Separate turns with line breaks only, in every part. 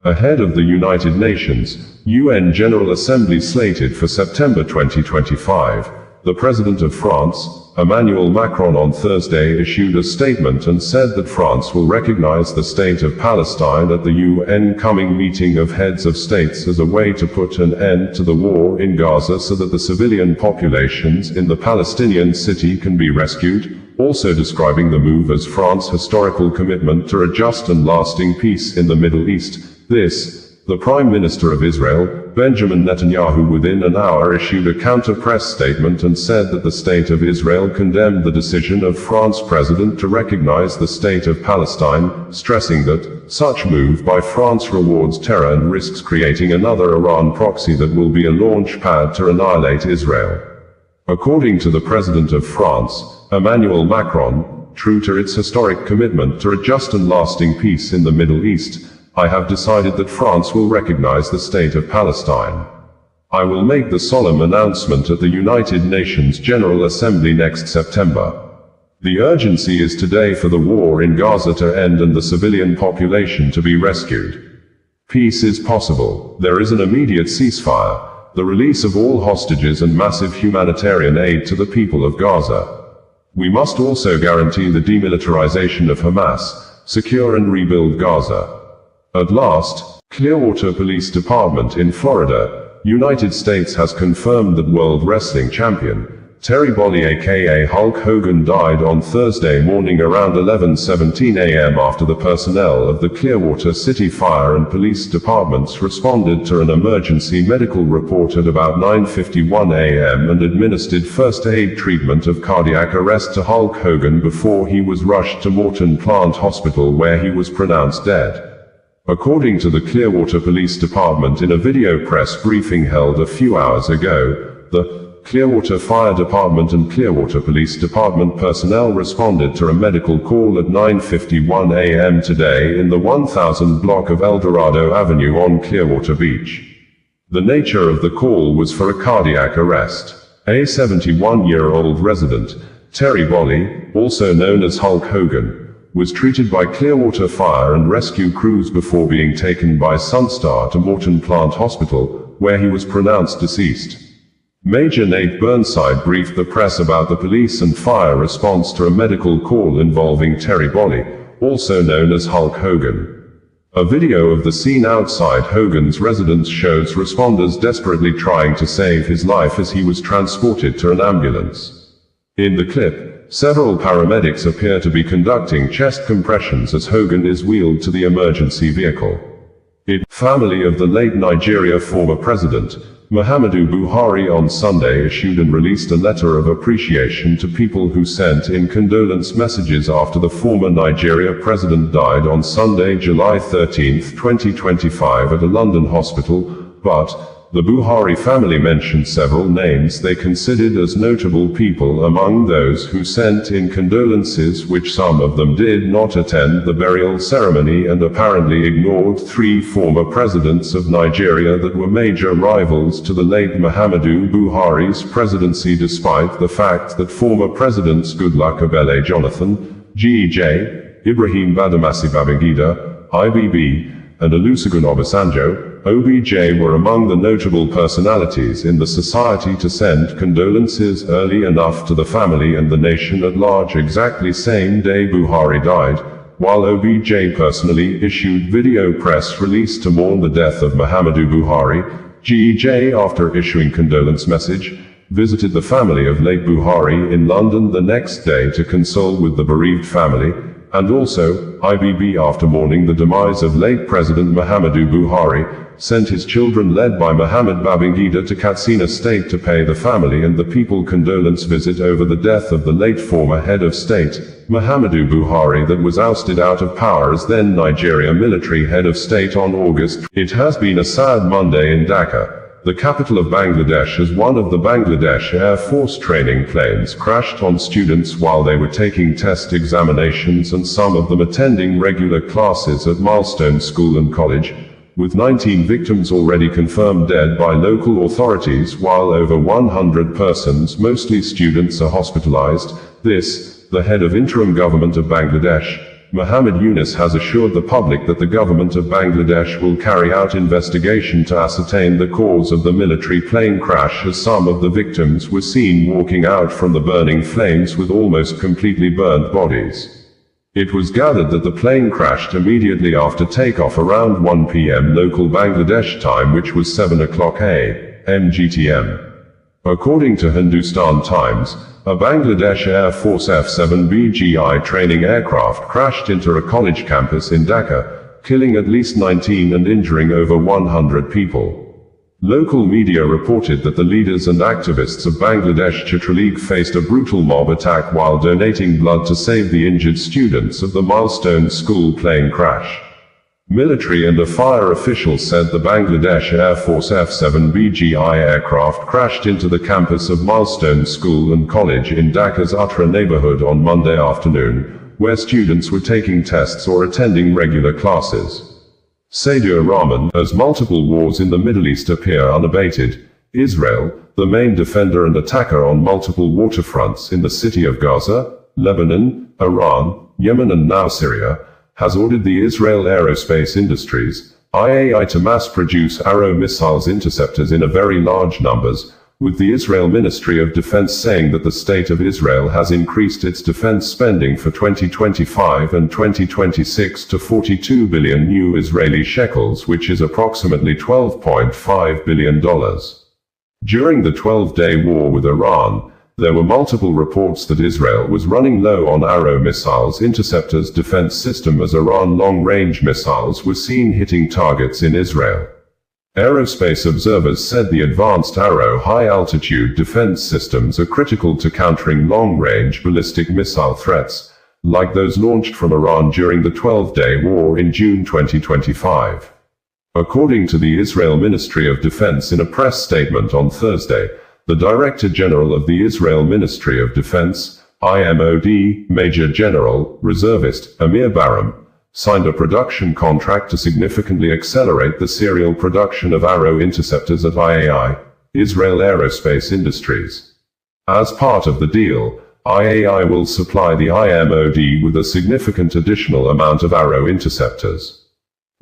Ahead of the United Nations UN General Assembly slated for September 2025, the President of France, Emmanuel Macron, on Thursday issued a statement and said that France will recognize the State of Palestine at the UN coming meeting of heads of states as a way to put an end to the war in Gaza so that the civilian populations in the Palestinian city can be rescued, also describing the move as France's historical commitment to a just and lasting peace in the Middle East. The Prime Minister of Israel, Benjamin Netanyahu, within an hour issued a counter-press statement and said that the State of Israel condemned the decision of France's president to recognize the State of Palestine, stressing that such move by France rewards terror and risks creating another Iran Proxy that will be a launch pad to annihilate Israel. According to the President of France, Emmanuel Macron, true to its historic commitment to a just and lasting peace in the Middle East, I have decided that France will recognize the State of Palestine. I will make the solemn announcement at the United Nations General Assembly next September. The urgency is today for the war in Gaza to end and the civilian population to be rescued. Peace is possible. There is an immediate ceasefire, the release of all hostages and massive humanitarian aid to the people of Gaza. We must also guarantee the demilitarization of Hamas, secure and rebuild Gaza. At last, Clearwater Police Department in Florida, United States has confirmed that World Wrestling Champion Terry Bollea aka Hulk Hogan died on Thursday morning around 11:17 a.m. after the personnel of the Clearwater City Fire and Police Departments responded to an emergency medical report at about 9:51 a.m. and administered first aid treatment of cardiac arrest to Hulk Hogan before he was rushed to Morton Plant Hospital where he was pronounced dead. According to the Clearwater Police Department in a video press briefing held a few hours ago, the Clearwater Fire Department and Clearwater Police Department personnel responded to a medical call at 9:51 a.m. today in the 1000 block of El Dorado Avenue on Clearwater Beach. The nature of the call was for a cardiac arrest. A 71-year-old resident, Terry Bollea, also known as Hulk Hogan, was treated by Clearwater Fire and Rescue crews before being taken by Sunstar to Morton Plant Hospital, where he was pronounced deceased. Major Nate Burnside briefed the press about the police and fire response to a medical call involving Terry Bollea, also known as Hulk Hogan. A video of the scene outside Hogan's residence shows responders desperately trying to save his life as he was transported to an ambulance. In the clip, several paramedics appear to be conducting chest compressions as Hogan is wheeled to the emergency vehicle. The family of the late Nigeria former president, Muhammadu Buhari, on Sunday issued and released a letter of appreciation to people who sent in condolence messages after the former Nigeria president died on Sunday, July 13, 2025 at a London hospital, but the Buhari family mentioned several names they considered as notable people among those who sent in condolences, which some of them did not attend the burial ceremony and apparently ignored three former presidents of Nigeria that were major rivals to the late Muhammadu Buhari's presidency, despite the fact that former presidents Goodluck Ebele Jonathan, GEJ, Ibrahim Badamasi Babangida, IBB, and Olusegun Obasanjo, OBJ, were among the notable personalities in the society to send condolences early enough to the family and the nation at large exactly same day Buhari died, while OBJ personally issued video press release to mourn the death of Muhammadu Buhari. GEJ, after issuing condolence message, visited the family of late Buhari in London the next day to console with the bereaved family, and also, IBB, after mourning the demise of late President Muhammadu Buhari, sent his children led by Mohamed Babangida to Katsina State to pay the family and the people condolence visit over the death of the late former head of state, Muhammadu Buhari, that was ousted out of power as then Nigeria military head of state on August. It has been a sad Monday in Dhaka, the capital of Bangladesh, as one of the Bangladesh Air Force training planes crashed on students while they were taking test examinations and some of them attending regular classes at Milestone School and College, with 19 victims already confirmed dead by local authorities while over 100 persons, mostly students, are hospitalized. The head of interim government of Bangladesh, Muhammad Yunus has assured the public that the government of Bangladesh will carry out investigation to ascertain the cause of the military plane crash, as some of the victims were seen walking out from the burning flames with almost completely burned bodies. It was gathered that the plane crashed immediately after takeoff around 1 p.m. local Bangladesh time, which was 7 o'clock a.m. GTM. According to Hindustan Times, a Bangladesh Air Force F-7BGI training aircraft crashed into a college campus in Dhaka, killing at least 19 and injuring over 100 people. Local media reported that the leaders and activists of Bangladesh Chhatraleague faced a brutal mob attack while donating blood to save the injured students of the Milestone School plane crash. Military and a fire official said the Bangladesh Air Force F-7BGI aircraft crashed into the campus of Milestone School and College in Dhaka's Uttara neighborhood on Monday afternoon, where students were taking tests or attending regular classes. Sadia Rahman, as multiple wars in the Middle East appear unabated, Israel, the main defender and attacker on multiple waterfronts in the city of Gaza, Lebanon, Iran, Yemen and now Syria, has ordered the Israel Aerospace Industries, IAI, to mass-produce Arrow missiles interceptors in a very large numbers, with the Israel Ministry of Defense saying that the State of Israel has increased its defense spending for 2025 and 2026 to 42 billion new Israeli shekels, which is approximately $12.5 billion. During the 12-day war with Iran, there were multiple reports that Israel was running low on Arrow missiles interceptors defense system, as Iran long-range missiles were seen hitting targets in Israel. Aerospace observers said the advanced Arrow high-altitude defense systems are critical to countering long-range ballistic missile threats, like those launched from Iran during the 12-day war in June 2025. According to the Israel Ministry of Defense in a press statement on Thursday, the Director General of the Israel Ministry of Defense, IMOD, Major General, Reservist, Amir Baram, signed a production contract to significantly accelerate the serial production of Arrow interceptors at IAI, Israel Aerospace Industries. As part of the deal, IAI will supply the IMOD with a significant additional amount of Arrow interceptors.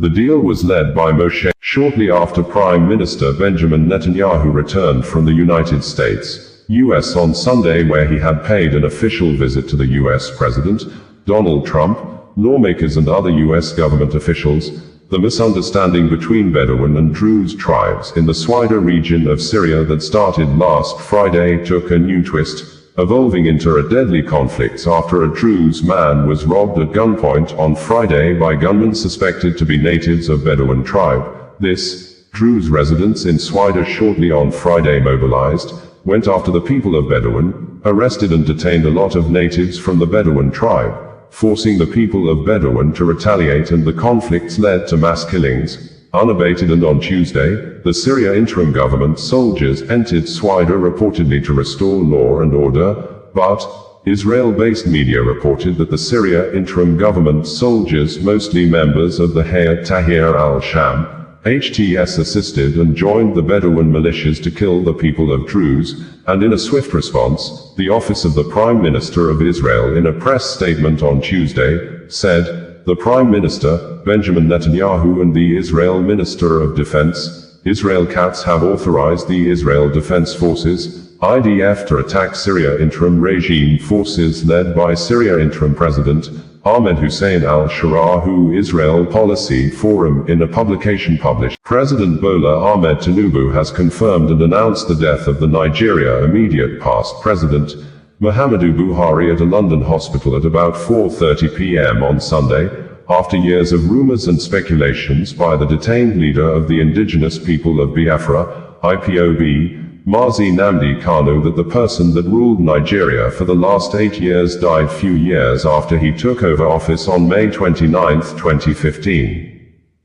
The deal was led by Moshe shortly after Prime Minister Benjamin Netanyahu returned from the United States, US on Sunday, where he had paid an official visit to the US President, Donald Trump, lawmakers and other US government officials. The misunderstanding between Bedouin and Druze tribes in the Swaida region of Syria that started last Friday took a new twist, evolving into a deadly conflict after a Druze man was robbed at gunpoint on Friday by gunmen suspected to be natives of Bedouin tribe. Druze residents in Swaida shortly on Friday mobilized, went after the people of Bedouin, arrested and detained a lot of natives from the Bedouin tribe, forcing the people of Bedouin to retaliate, and the conflicts led to mass killings. Unabated, and on Tuesday, the Syria interim government soldiers entered Swaida reportedly to restore law and order, but Israel-based media reported that the Syria interim government soldiers, mostly members of the Hayat Tahrir al-Sham, HTS, assisted and joined the Bedouin militias to kill the people of Druze, and in a swift response, the office of the Prime Minister of Israel in a press statement on Tuesday said, "The Prime Minister, Benjamin Netanyahu, and the Israel Minister of Defense, Israel Katz, have authorized the Israel Defense Forces, IDF, to attack Syria interim regime forces led by Syria interim President Ahmed Hussein al-Shara, who Israel Policy Forum in a publication published. President Bola Ahmed Tinubu has confirmed and announced the death of the Nigeria immediate past President Muhammadu Buhari at a London hospital at about 4:30 p.m. on Sunday, after years of rumors and speculations by the detained leader of the indigenous people of Biafra, IPOB, Mazi Nnamdi Kanu, that the person that ruled Nigeria for the last 8 years died few years after he took over office on May 29, 2015.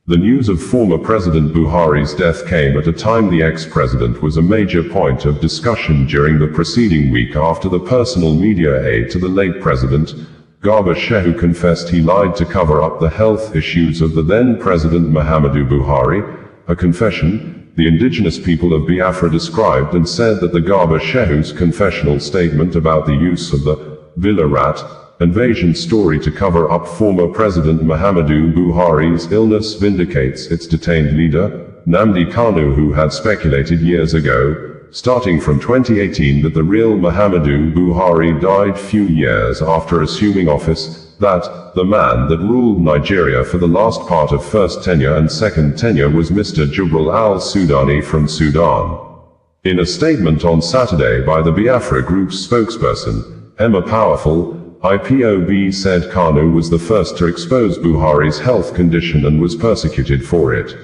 The news of former President Buhari's death came at a time the ex-president was a major point of discussion during the preceding week after the personal media aide to the late president, Garba Shehu, confessed he lied to cover up the health issues of the then President Muhammadu Buhari, a confession the indigenous people of Biafra described and said that the Garba Shehu's confessional statement about the use of the Villa Rat, invasion story to cover up former President Muhammadu Buhari's illness vindicates its detained leader, Nnamdi Kanu, who had speculated years ago, starting from 2018, that the real Muhammadu Buhari died few years after assuming office, that the man that ruled Nigeria for the last part of first tenure and second tenure was Mr. Jubril al-Sudani from Sudan. In a statement on Saturday by the Biafra Group's spokesperson, Emma Powerful, IPOB said Kanu was the first to expose Buhari's health condition and was persecuted for it.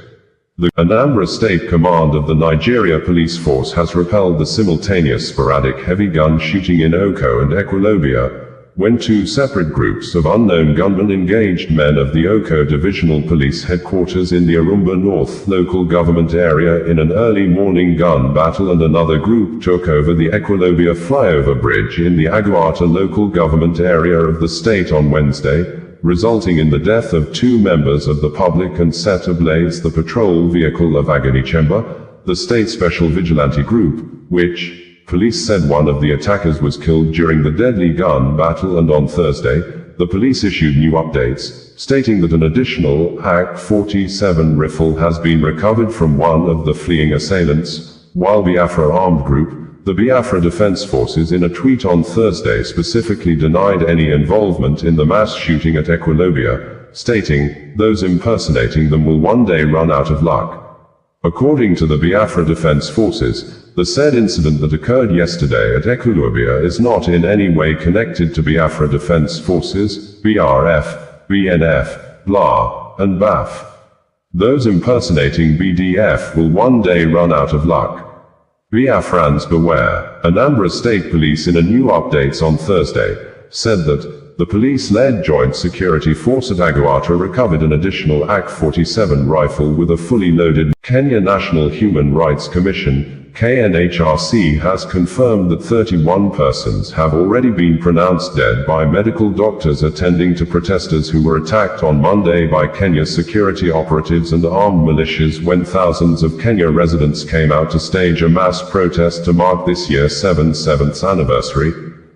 The Anambra State Command of the Nigeria Police Force has repelled the simultaneous sporadic heavy gun shooting in Oko and Equilobia, when two separate groups of unknown gunmen engaged men of the Oko Divisional Police Headquarters in the Arumba North local government area in an early morning gun battle, and another group took over the Equilobia flyover bridge in the Aguata local government area of the state on Wednesday, resulting in the death of two members of the public and set ablaze the patrol vehicle of Agonichemba, the state special vigilante group, which, police said one of the attackers was killed during the deadly gun battle. And on Thursday, the police issued new updates, stating that an additional AK-47 rifle has been recovered from one of the fleeing assailants, while Biafra armed group, the Biafra Defense Forces, in a tweet on Thursday specifically denied any involvement in the mass shooting at Equilobia, stating, "Those impersonating them will one day run out of luck." According to the Biafra Defense Forces, the said incident that occurred yesterday at Equilobia is not in any way connected to Biafra Defense Forces, BRF, BNF, BLA, and BAF. Those impersonating BDF will one day run out of luck. Biafrans beware. Anambra State Police, in a new updates on Thursday, said that the police-led joint security force at Aguata recovered an additional AK-47 rifle with a fully loaded. Kenya National Human Rights Commission, KNHRC, has confirmed that 31 persons have already been pronounced dead by medical doctors attending to protesters who were attacked on Monday by Kenya's security operatives and armed militias when thousands of Kenya residents came out to stage a mass protest to mark this year's 7th anniversary,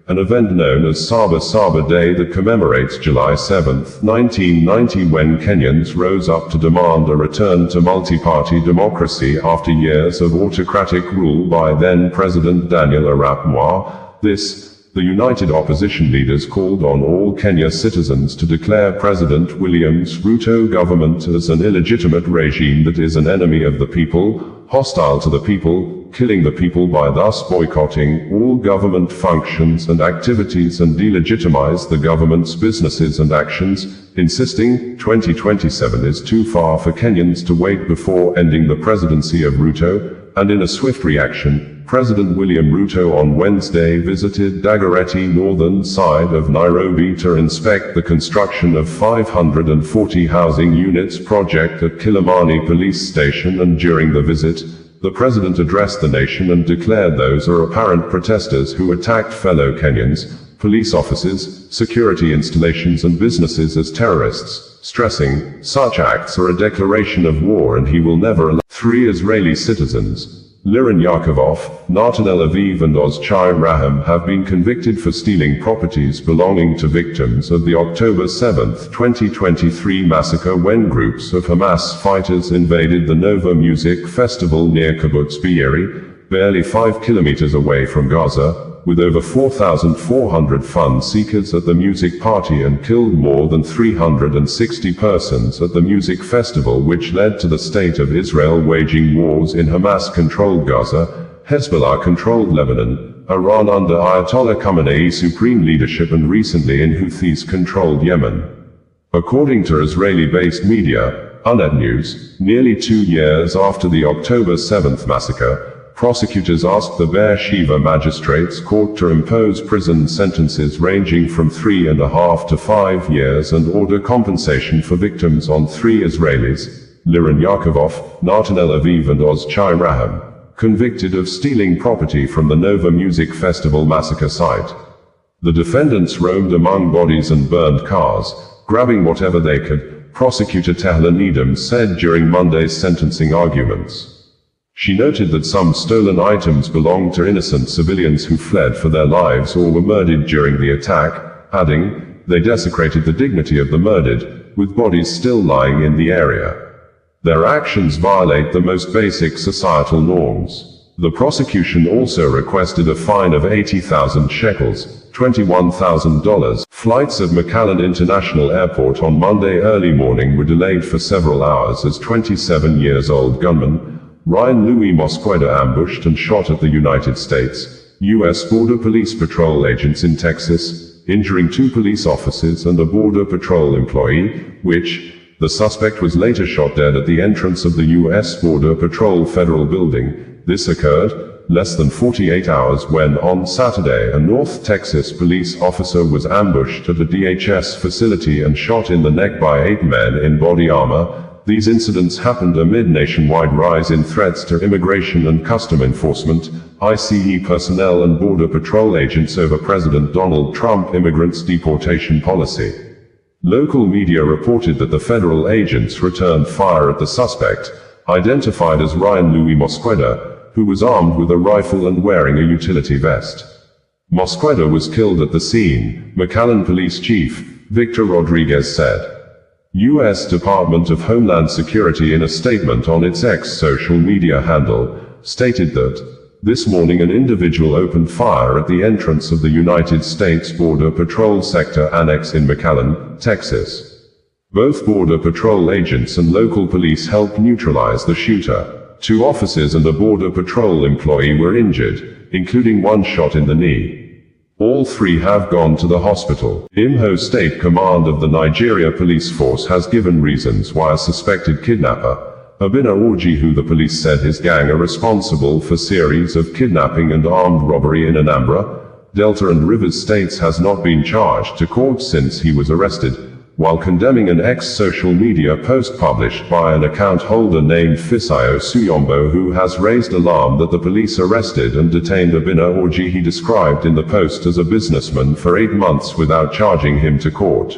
an event known as Saba Saba Day that commemorates July 7, 1990, when Kenyans rose up to demand a return to multi-party democracy after years of autocratic rule by then-President Daniel Arap Moi. The united opposition leaders called on all Kenya citizens to declare President William's Ruto government as an illegitimate regime that is an enemy of the people, hostile to the people, killing the people by thus boycotting all government functions and activities, and delegitimize the government's businesses and actions, insisting 2027 is too far for Kenyans to wait before ending the presidency of Ruto. And in a swift reaction, President William Ruto on Wednesday visited Dagoretti, northern side of Nairobi, to inspect the construction of 540 housing units project at Kilimani police station, and during the visit, the president addressed the nation and declared those are apparent protesters who attacked fellow Kenyans, police officers, security installations and businesses as terrorists, stressing, such acts are a declaration of war and he will never allow. 3 Israeli citizens, Liran Yakovov, Natanel Aviv and Ozchai Raham, have been convicted for stealing properties belonging to victims of the October 7, 2023 massacre, when groups of Hamas fighters invaded the Nova Music Festival near Kibbutz Be'eri, barely 5 kilometers away from Gaza, with over 4,400 fun seekers at the music party, and killed more than 360 persons at the music festival, which led to the state of Israel waging wars in Hamas-controlled Gaza, Hezbollah-controlled Lebanon, Iran under Ayatollah Khamenei's supreme leadership, and recently in Houthis-controlled Yemen. According to Israeli-based media, Unet News, nearly 2 years after the October 7 massacre, prosecutors asked the Be'er-Sheva Magistrates Court to impose prison sentences ranging from 3.5 to 5 years and order compensation for victims on 3 Israelis, Liran Yakovov, Natanel Aviv and Ozchai Raham, convicted of stealing property from the Nova Music Festival massacre site. The defendants roamed among bodies and burned cars, grabbing whatever they could, prosecutor Tehla Needham said during Monday's sentencing arguments. She noted that some stolen items belonged to innocent civilians who fled for their lives or were murdered during the attack, adding, they desecrated the dignity of the murdered, with bodies still lying in the area. Their actions violate the most basic societal norms. The prosecution also requested a fine of 80,000 shekels, $21,000. Flights at McAllen International Airport on Monday early morning were delayed for several hours as 27-year-old gunman Ryan Louis Mosqueda ambushed and shot at the United States, U.S. Border Police Patrol agents in Texas, injuring 2 police officers and a Border Patrol employee, the suspect was later shot dead at the entrance of the U.S. Border Patrol Federal Building. This occurred less than 48 hours when, on Saturday, a North Texas police officer was ambushed at a DHS facility and shot in the neck by 8 men in body armor. These incidents happened amid nationwide rise in threats to immigration and custom enforcement, ICE personnel and Border Patrol agents over President Donald Trump immigrants' deportation policy. Local media reported that the federal agents returned fire at the suspect, identified as Ryan Louis Mosqueda, who was armed with a rifle and wearing a utility vest. Mosqueda was killed at the scene, McAllen Police Chief Victor Rodriguez said. U.S. Department of Homeland Security, in a statement on its X social media handle, stated that, this morning an individual opened fire at the entrance of the United States Border Patrol Sector Annex in McAllen, Texas. Both Border Patrol agents and local police helped neutralize the shooter. 2 officers and a Border Patrol employee were injured, including 1 shot in the knee. All 3 have gone to the hospital. Imo State Command of the Nigeria Police Force has given reasons why a suspected kidnapper, Obinna Orji, who the police said his gang are responsible for series of kidnapping and armed robbery in Anambra, Delta and Rivers states, has not been charged to court since he was arrested, while condemning an ex-social media post published by an account holder named Fisayo Suyombo, who has raised alarm that the police arrested and detained Obinna Orji, he described in the post as a businessman, for 8 months without charging him to court.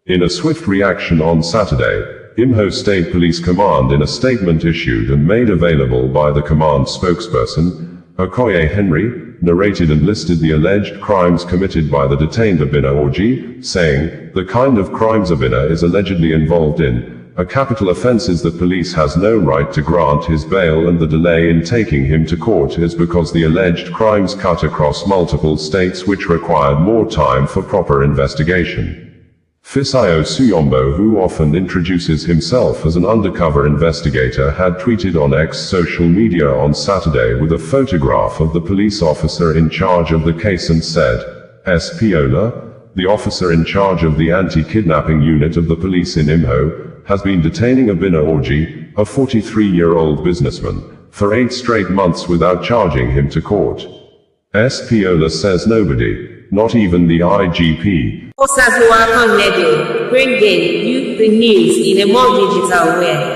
In a swift reaction on Saturday, Imo State Police Command, in a statement issued and made available by the command spokesperson, Okoye Henry, narrated and listed the alleged crimes committed by the detained Obinna Orji, saying, the kind of crimes Obinna is allegedly involved in, are capital offenses that police has no right to grant his bail, and the delay in taking him to court is because the alleged crimes cut across multiple states which required more time for proper investigation. Fisayo Suyombo, who often introduces himself as an undercover investigator, had tweeted on X social media on Saturday with a photograph of the police officer in charge of the case and said, Spiola, the officer in charge of the anti-kidnapping unit of the police in Imo, has been detaining Obinna Orji, a 43-year-old businessman, for 8 straight months without charging him to court. Spiola says nobody, not even the IGP,
Bringing you the news in a more digital way.